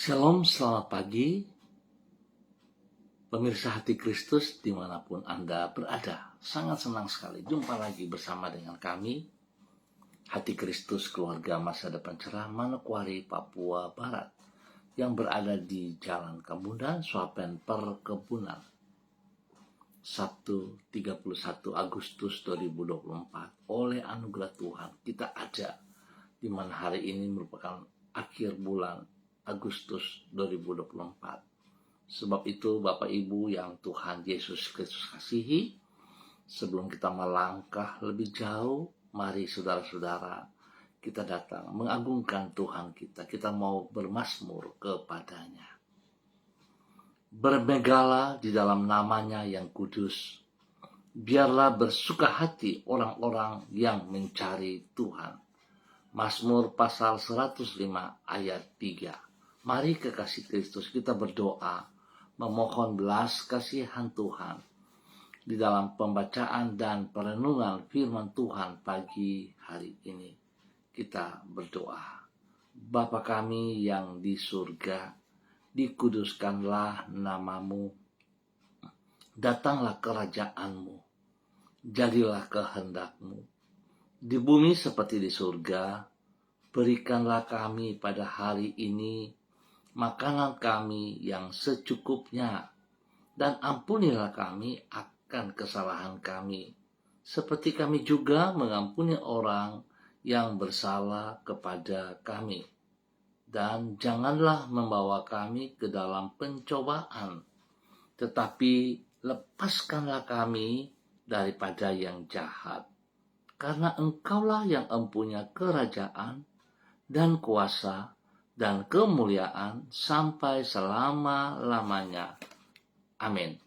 Shalom, selamat pagi, pemirsa Hati Kristus dimanapun Anda berada. Sangat senang sekali jumpa lagi bersama dengan kami, Hati Kristus Keluarga Masa Depan Cerah, Manokwari, Papua Barat, yang berada di Jalan Kemudan, Swapen Perkebunan. Sabtu 31 Agustus 2024. Oleh anugerah Tuhan kita ada, di mana hari ini merupakan akhir bulan Agustus 2024. Sebab itu Bapak Ibu yang Tuhan Yesus Kristus kasihi, sebelum kita melangkah lebih jauh, mari saudara-saudara kita datang mengagungkan Tuhan kita. Kita mau bermazmur kepadanya. Bermegalah di dalam namanya yang kudus. Biarlah bersuka hati orang-orang yang mencari Tuhan. Mazmur pasal 105 ayat 3. Mari kekasih Kristus kita berdoa, memohon belas kasihan Tuhan di dalam pembacaan dan perenungan firman Tuhan pagi hari ini. Kita berdoa. Bapa kami yang di surga, dikuduskanlah namamu, datanglah kerajaanmu, jadilah kehendakmu, di bumi seperti di surga. Berikanlah kami pada hari ini makanan kami yang secukupnya, dan ampunilah kami akan kesalahan kami, seperti kami juga mengampuni orang yang bersalah kepada kami. Dan janganlah membawa kami ke dalam pencobaan, tetapi lepaskanlah kami daripada yang jahat. Karena Engkaulah yang mempunyai kerajaan dan kuasa dan kemuliaan sampai selama-lamanya. Amin.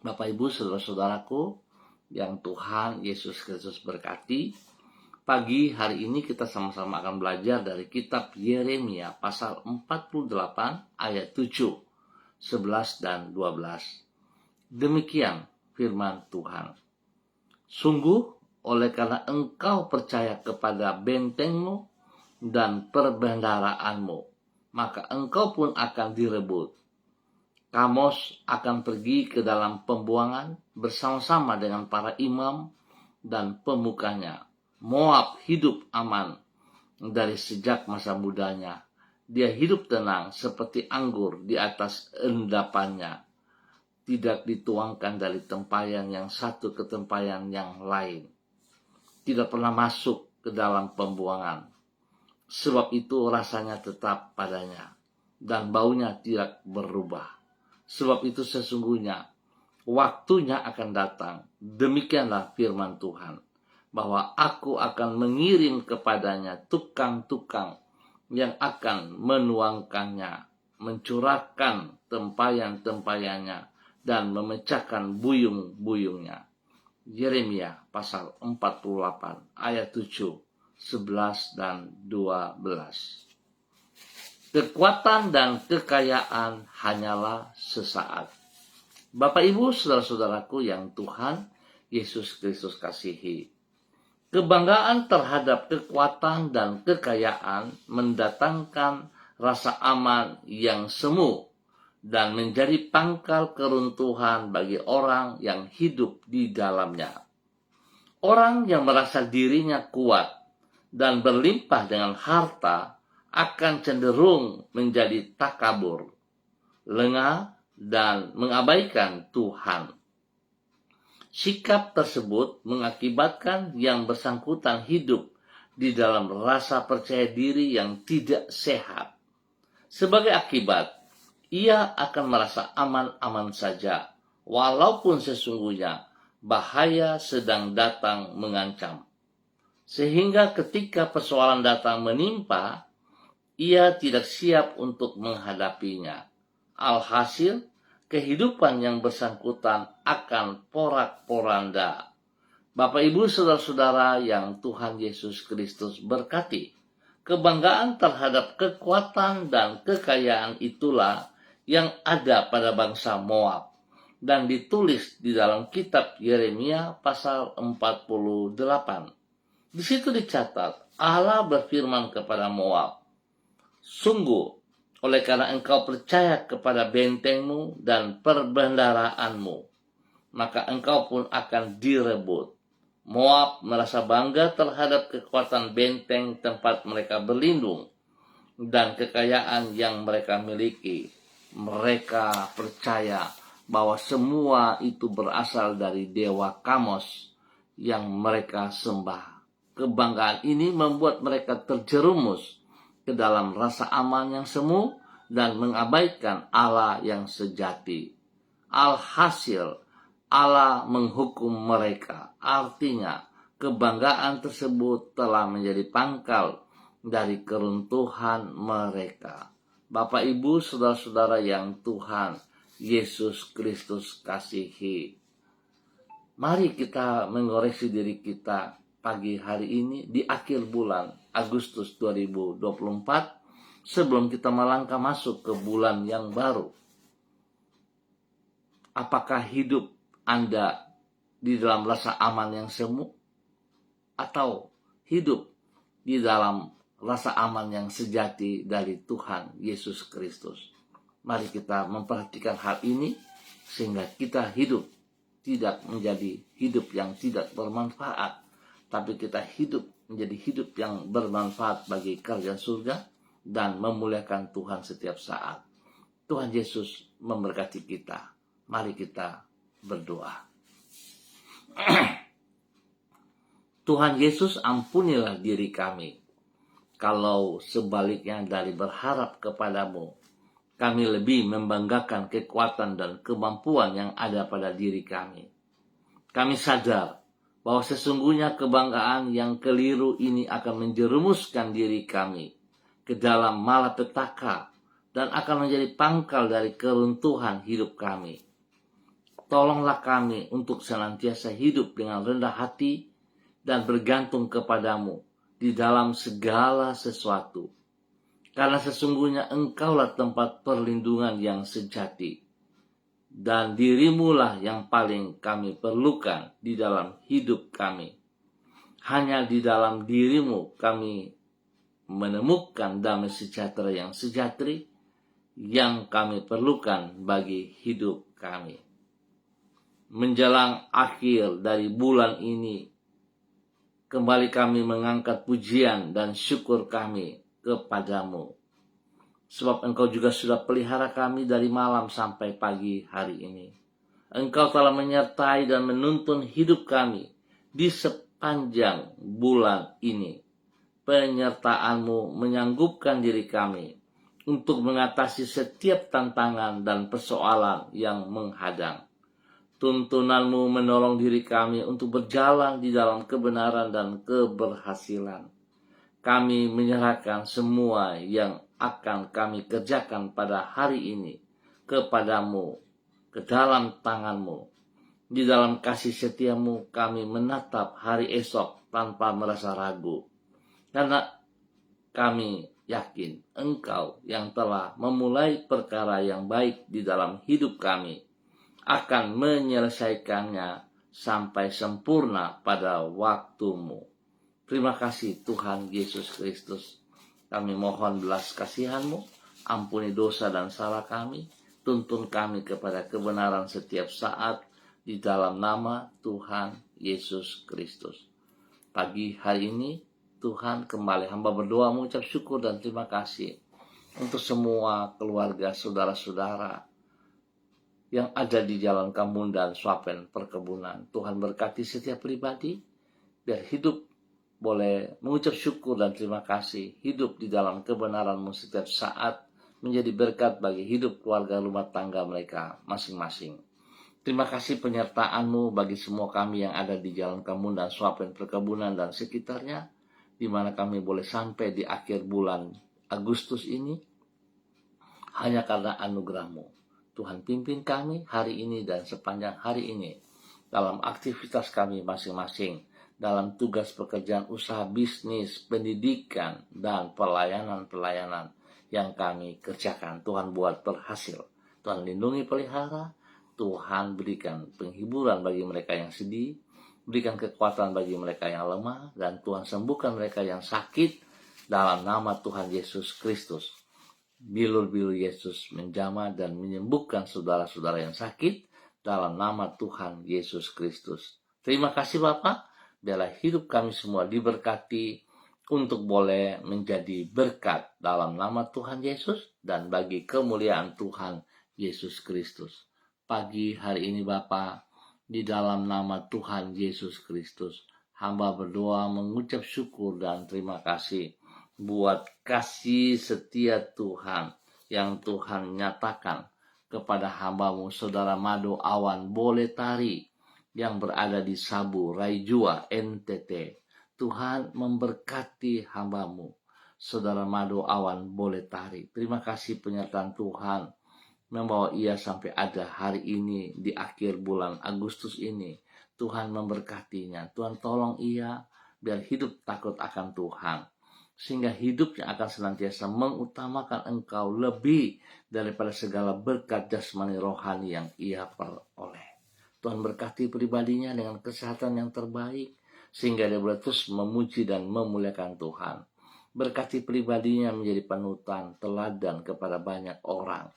Bapak Ibu saudara-saudaraku yang Tuhan Yesus Kristus berkati, pagi hari ini kita sama-sama akan belajar dari kitab Yeremia pasal 48 ayat 7, 11 dan 12. Demikian firman Tuhan. Sungguh oleh karena engkau percaya kepada bentengmu dan perbendaharaanmu, maka engkau pun akan direbut. Kamos akan pergi ke dalam pembuangan bersama-sama dengan para imam dan pemukanya. Moab hidup aman dari sejak masa mudanya. Dia hidup tenang seperti anggur di atas endapannya. Tidak dituangkan dari tempayan yang satu ke tempayan yang lain. Tidak pernah masuk ke dalam pembuangan. Sebab itu rasanya tetap padanya, dan baunya tidak berubah. Sebab itu sesungguhnya waktunya akan datang. Demikianlah firman Tuhan, bahwa aku akan mengirim kepadanya tukang-tukang yang akan menuangkannya, mencurahkan tempayan-tempayannya, dan memecahkan buyung-buyungnya. Yeremia pasal 48 ayat 7, 11 dan 12. Kekuatan dan kekayaan hanyalah sesaat. Bapak Ibu saudara-saudaraku yang Tuhan Yesus Kristus kasihi, kebanggaan terhadap kekuatan dan kekayaan mendatangkan rasa aman yang semu dan menjadi pangkal keruntuhan bagi orang yang hidup di dalamnya. Orang yang merasa dirinya kuat dan berlimpah dengan harta akan cenderung menjadi takabur, lengah, dan mengabaikan Tuhan. Sikap tersebut mengakibatkan yang bersangkutan hidup di dalam rasa percaya diri yang tidak sehat. Sebagai akibat, ia akan merasa aman-aman saja, walaupun sesungguhnya bahaya sedang datang mengancam. Sehingga ketika persoalan datang menimpa, ia tidak siap untuk menghadapinya. Alhasil, kehidupan yang bersangkutan akan porak-poranda. Bapak Ibu saudara-saudara yang Tuhan Yesus Kristus berkati, kebanggaan terhadap kekuatan dan kekayaan itulah yang ada pada bangsa Moab dan ditulis di dalam kitab Yeremia pasal 48. Di situ dicatat, Allah berfirman kepada Moab, Sungguh, oleh karena engkau percaya kepada bentengmu dan perbendaharaanmu, maka engkau pun akan direbut. Moab merasa bangga terhadap kekuatan benteng tempat mereka berlindung dan kekayaan yang mereka miliki. Mereka percaya bahwa semua itu berasal dari dewa Kamos yang mereka sembah. Kebanggaan ini membuat mereka terjerumus ke dalam rasa aman yang semu dan mengabaikan Allah yang sejati. Alhasil, Allah menghukum mereka. Artinya, kebanggaan tersebut telah menjadi pangkal dari keruntuhan mereka. Bapak, Ibu, saudara-saudara yang Tuhan Yesus Kristus kasihi, mari kita mengoreksi diri kita pagi hari ini di akhir bulan Agustus 2024 sebelum kita melangkah masuk ke bulan yang baru. Apakah hidup Anda di dalam rasa aman yang semu atau hidup di dalam rasa aman yang sejati dari Tuhan Yesus Kristus? Mari kita memperhatikan hal ini sehingga kita hidup tidak menjadi hidup yang tidak bermanfaat, tapi kita hidup menjadi hidup yang bermanfaat bagi kerajaan surga dan memuliakan Tuhan setiap saat. Tuhan Yesus memberkati kita. Mari kita berdoa. Tuhan Yesus, ampunilah diri kami. Kalau sebaliknya dari berharap kepadamu, kami lebih membanggakan kekuatan dan kemampuan yang ada pada diri kami. Kami sadar bahwa sesungguhnya kebanggaan yang keliru ini akan menjerumuskan diri kami ke dalam malapetaka dan akan menjadi pangkal dari keruntuhan hidup kami. Tolonglah kami untuk senantiasa hidup dengan rendah hati dan bergantung kepadamu di dalam segala sesuatu. Karena sesungguhnya engkaulah tempat perlindungan yang sejati. Dan dirimulah yang paling kami perlukan di dalam hidup kami. Hanya di dalam dirimu kami menemukan damai sejahtera yang sejati yang kami perlukan bagi hidup kami. Menjelang akhir dari bulan ini, kembali kami mengangkat pujian dan syukur kami kepadamu. Sebab engkau juga sudah pelihara kami dari malam sampai pagi hari ini. Engkau telah menyertai dan menuntun hidup kami di sepanjang bulan ini. Penyertaanmu menyanggupkan diri kami untuk mengatasi setiap tantangan dan persoalan yang menghadang. Tuntunanmu menolong diri kami untuk berjalan di dalam kebenaran dan keberhasilan. Kami menyerahkan semua yang akan kami kerjakan pada hari ini kepadamu, ke dalam tanganmu. Di dalam kasih setiamu kami menatap hari esok tanpa merasa ragu. Karena kami yakin engkau yang telah memulai perkara yang baik di dalam hidup kami akan menyelesaikannya sampai sempurna pada waktumu. Terima kasih Tuhan Yesus Kristus. Kami mohon belas kasihan-Mu, ampuni dosa dan salah kami, tuntun kami kepada kebenaran setiap saat di dalam nama Tuhan Yesus Kristus. Pagi hari ini Tuhan, kembali hamba berdoa mengucap syukur dan terima kasih untuk semua keluarga saudara-saudara yang ada di Jalan Kamun dan Swapen Perkebunan. Tuhan berkati setiap pribadi, biar hidup boleh mengucap syukur dan terima kasih, hidup di dalam kebenaran-Mu setiap saat, menjadi berkat bagi hidup keluarga rumah tangga mereka masing-masing. Terima kasih penyertaan-Mu bagi semua kami yang ada di Jalan Kamun dan Swapen Perkebunan dan sekitarnya, di mana kami boleh sampai di akhir bulan Agustus ini, hanya karena anugerah-Mu. Tuhan pimpin kami hari ini dan sepanjang hari ini dalam aktivitas kami masing-masing, dalam tugas pekerjaan usaha bisnis, pendidikan, dan pelayanan-pelayanan yang kami kerjakan. Tuhan buat berhasil. Tuhan lindungi pelihara, Tuhan berikan penghiburan bagi mereka yang sedih, berikan kekuatan bagi mereka yang lemah, dan Tuhan sembuhkan mereka yang sakit dalam nama Tuhan Yesus Kristus. bilur-bilur Yesus menjamah dan menyembuhkan saudara-saudara yang sakit dalam nama Tuhan Yesus Kristus. Terima kasih Bapak, biarlah hidup kami semua diberkati untuk boleh menjadi berkat dalam nama Tuhan Yesus dan bagi kemuliaan Tuhan Yesus Kristus. Pagi hari ini Bapa, di dalam nama Tuhan Yesus Kristus, hamba berdoa mengucap syukur dan terima kasih buat kasih setia Tuhan yang Tuhan nyatakan kepada hamba-Mu Saudara Mado Awan Boletari yang berada di Sabu, Raijua, NTT. Tuhan memberkati hamba-Mu Saudara Mado Awan Boletari. Terima kasih penyertaan Tuhan membawa ia sampai ada hari ini di akhir bulan Agustus ini. Tuhan memberkatinya. Tuhan tolong ia biar hidup takut akan Tuhan, sehingga hidupnya akan senantiasa mengutamakan Engkau lebih daripada segala berkat jasmani rohani yang ia peroleh. Tuhan berkati pribadinya dengan kesehatan yang terbaik, sehingga dia boleh terus memuji dan memuliakan Tuhan. Berkati pribadinya menjadi panutan, teladan kepada banyak orang.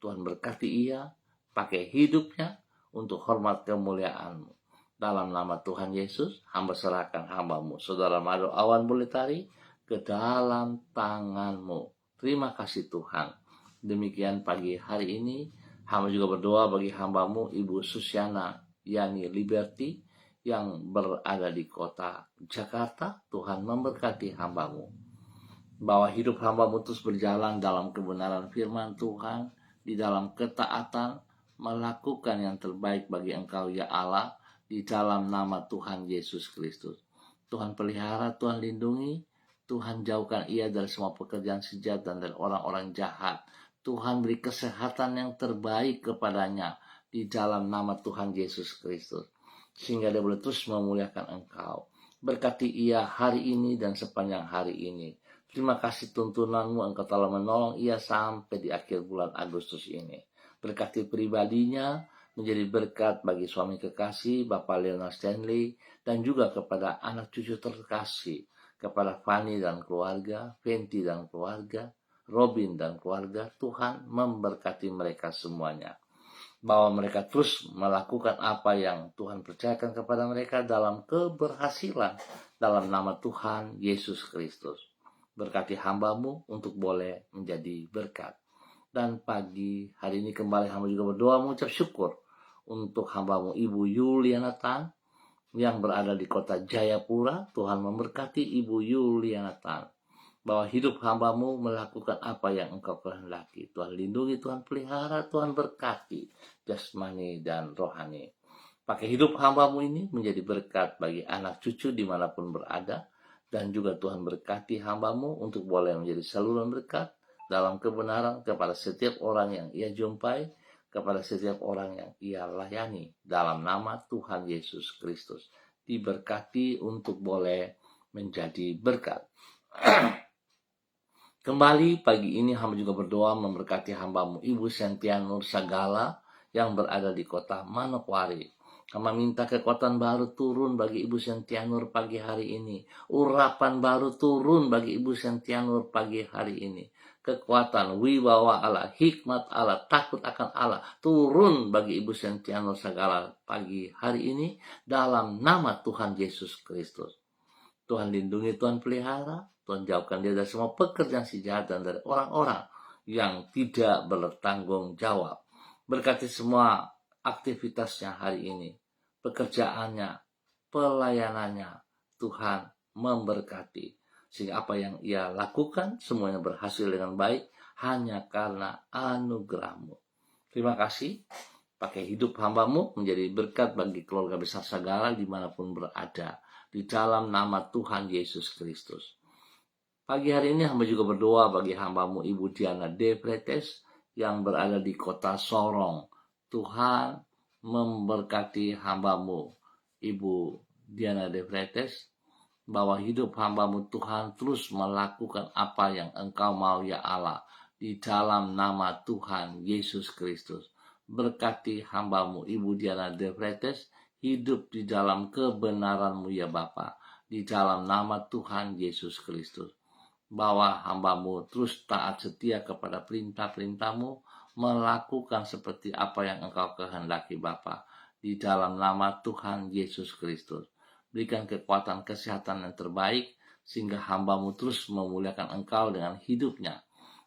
Tuhan berkati ia, pakai hidupnya untuk hormat kemuliaan-Mu. Dalam nama Tuhan Yesus, hamba serahkan hamba-Mu Saudara Mado Awan Boletari ke dalam tangan-Mu. Terima kasih Tuhan. Demikian pagi hari ini, hamba juga berdoa bagi hamba-Mu Ibu Susiana Yani Liberty yang berada di kota Jakarta. Tuhan memberkati hamba-Mu, bahwa hidup hamba-Mu terus berjalan dalam kebenaran firman Tuhan, di dalam ketaatan, melakukan yang terbaik bagi Engkau ya Allah, di dalam nama Tuhan Yesus Kristus. Tuhan pelihara, Tuhan lindungi, Tuhan jauhkan ia dari semua pekerjaan sejat dan dari orang-orang jahat. Tuhan beri kesehatan yang terbaik kepadanya di dalam nama Tuhan Yesus Kristus, sehingga dia boleh terus memuliakan Engkau. Berkati ia hari ini dan sepanjang hari ini. Terima kasih tuntunan-Mu, Engkau telah menolong ia sampai di akhir bulan Agustus ini. Berkati pribadinya menjadi berkat bagi suami kekasih, Bapak Leonard Stanley, dan juga kepada anak cucu terkasih, kepada Fanny dan keluarga, Fenty dan keluarga, Robin dan keluarga. Tuhan memberkati mereka semuanya, bahwa mereka terus melakukan apa yang Tuhan percayakan kepada mereka dalam keberhasilan dalam nama Tuhan Yesus Kristus. Berkati hamba-Mu untuk boleh menjadi berkat. Dan pagi hari ini kembali hamba juga berdoa mengucap syukur untuk hamba-Mu Ibu Yuliana Tan yang berada di kota Jayapura. Tuhan memberkati Ibu Yuliana Tan, bahwa hidup hamba-Mu melakukan apa yang Engkau kehendaki. Tuhan lindungi, Tuhan pelihara, Tuhan berkati jasmani dan rohani. Pakai hidup hamba-Mu ini menjadi berkat bagi anak cucu dimanapun berada. Dan juga Tuhan berkati hamba-Mu untuk boleh menjadi saluran berkat dalam kebenaran kepada setiap orang yang ia jumpai, kepada setiap orang yang ia layani. Dalam nama Tuhan Yesus Kristus, diberkati untuk boleh menjadi berkat. Kembali pagi ini hamba juga berdoa memberkati hamba-Mu Ibu Sentia Nur Sagala yang berada di kota Manokwari. Hamba minta kekuatan baru turun bagi Ibu Sentia Nur pagi hari ini. Urapan baru turun bagi Ibu Sentia Nur pagi hari ini. Kekuatan, wibawa Allah, hikmat Allah, takut akan Allah turun bagi Ibu Sentia Nur Sagala pagi hari ini dalam nama Tuhan Yesus Kristus. Tuhan lindungi, Tuhan pelihara, Tuhan jauhkan dia dari semua pekerjaan si jahat dan dari orang-orang yang tidak bertanggung jawab. Berkati semua aktivitasnya hari ini, pekerjaannya, pelayanannya. Tuhan memberkati, sehingga apa yang ia lakukan semuanya berhasil dengan baik hanya karena anugerah-Mu. Terima kasih. Pakai hidup hamba-Mu menjadi berkat bagi keluarga besar Sagala dimanapun berada, di dalam nama Tuhan Yesus Kristus. Pagi hari ini hamba juga berdoa bagi hamba-Mu Ibu Diana De Pretes yang berada di kota Sorong. Tuhan memberkati hamba-Mu Ibu Diana De Pretes, bahwa hidup hamba-Mu Tuhan terus melakukan apa yang Engkau mau ya Allah, di dalam nama Tuhan Yesus Kristus. Berkati hamba-Mu Ibu Diana De Pretes hidup di dalam kebenaran-Mu ya Bapa, di dalam nama Tuhan Yesus Kristus. bahwa hamba-Mu terus taat setia kepada perintah-perintah-Mu, melakukan seperti apa yang Engkau kehendaki Bapa. Di dalam nama Tuhan Yesus Kristus, berikan kekuatan kesehatan yang terbaik, sehingga hamba-Mu terus memuliakan Engkau dengan hidupnya.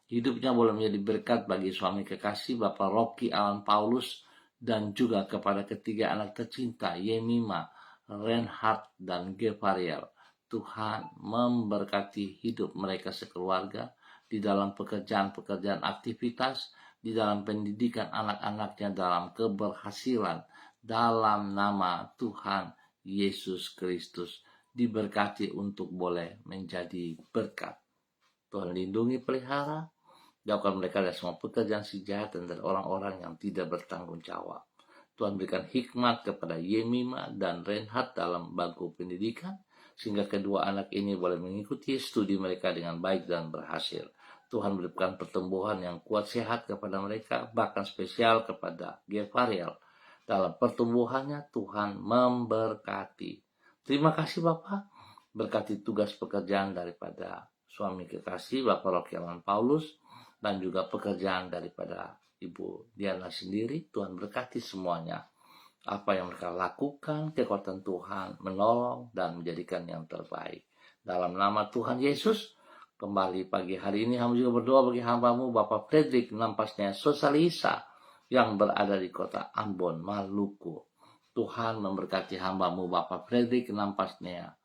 Hidupnya boleh menjadi berkat bagi suami kekasih Bapak Rocky Alan Paulus, dan juga kepada ketiga anak tercinta Yemima, Reinhard, dan Gevariel. Tuhan memberkati hidup mereka sekeluarga di dalam pekerjaan-pekerjaan aktivitas, di dalam pendidikan anak-anaknya, dalam keberhasilan, dalam nama Tuhan Yesus Kristus. Diberkati untuk boleh menjadi berkat. Tuhan lindungi, pelihara, jauhkan mereka dari semua pekerjaan si jahat dan dari orang-orang yang tidak bertanggung jawab. Tuhan berikan hikmat kepada Yemima dan Reinhard dalam bangku pendidikan, sehingga kedua anak ini boleh mengikuti studi mereka dengan baik dan berhasil. Tuhan berikan pertumbuhan yang kuat sehat kepada mereka, bahkan spesial kepada Gevariel. Dalam pertumbuhannya Tuhan memberkati. Terima kasih Bapak, berkati tugas pekerjaan daripada suami kekasih Bapak Rocky Alan Paulus, dan juga pekerjaan daripada Ibu Diana sendiri. Tuhan berkati semuanya. Apa yang mereka lakukan, kekuatan Tuhan menolong dan menjadikan yang terbaik. Dalam nama Tuhan Yesus, kembali pagi hari ini hamba juga berdoa bagi hamba-Mu Bapak Frederick Nampasnya Sosalisa yang berada di kota Ambon, Maluku. Tuhan memberkati hamba-Mu Bapak Frederick Nampasnya,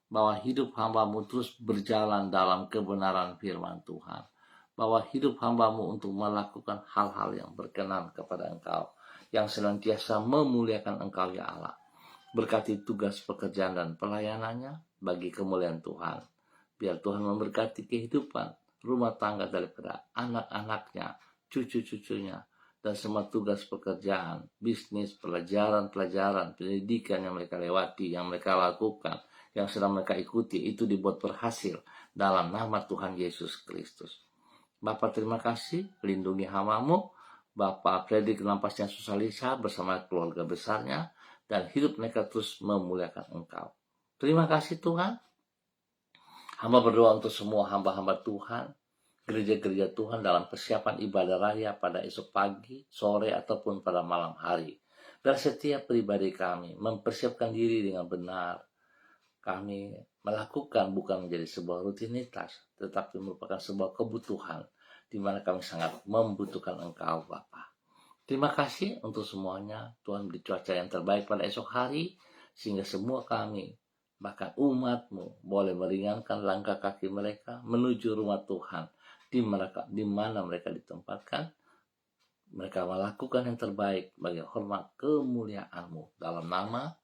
bahwa hidup hamba-Mu terus berjalan dalam kebenaran firman Tuhan, bahwa hidup hamba-Mu untuk melakukan hal-hal yang berkenan kepada Engkau, yang senantiasa memuliakan Engkau ya Allah. Berkati tugas pekerjaan dan pelayanannya bagi kemuliaan Tuhan. Biar Tuhan memberkati kehidupan rumah tangga daripada anak-anaknya, cucu-cucunya, dan semua tugas pekerjaan, bisnis, pelajaran, pendidikan yang mereka lewati, yang mereka lakukan, yang sedang mereka ikuti, itu dibuat berhasil dalam nama Tuhan Yesus Kristus. Bapak terima kasih, lindungi hamba-Mu Bapak Frederick Nampasnya Sosalisa bersama keluarga besarnya, dan hidup mereka terus memuliakan Engkau. Terima kasih Tuhan. Hamba berdoa untuk semua hamba-hamba Tuhan, gereja-gereja Tuhan dalam persiapan ibadah raya pada esok pagi, sore, ataupun pada malam hari. Dan setiap pribadi kami mempersiapkan diri dengan benar. Kami melakukan bukan menjadi sebuah rutinitas, tetapi merupakan sebuah kebutuhan, di mana kami sangat membutuhkan Engkau Bapa. Terima kasih untuk semuanya. Tuhan beri cuaca yang terbaik pada esok hari, sehingga semua kami, bahkan umat-Mu, boleh meringankan langkah kaki mereka menuju rumah Tuhan, di mana mereka ditempatkan. Mereka melakukan yang terbaik bagi hormat kemuliaan-Mu dalam nama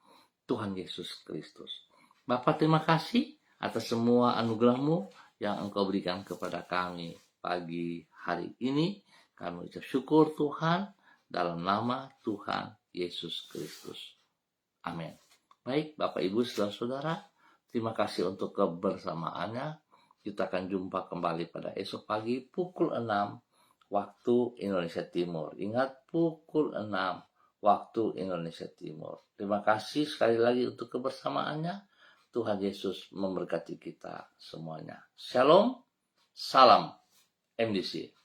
Tuhan Yesus Kristus. Bapa terima kasih atas semua anugerah-Mu yang Engkau berikan kepada kami pagi hari ini. Kami ucap syukur Tuhan dalam nama Tuhan Yesus Kristus. Amin. Baik Bapak Ibu Saudara-saudara, terima kasih untuk kebersamaannya. Kita akan jumpa kembali pada esok pagi pukul 6 waktu Indonesia Timur. Ingat, pukul 6 waktu Indonesia Timur. Terima kasih sekali lagi untuk kebersamaannya. Tuhan Yesus memberkati kita semuanya. Shalom, salam MDC.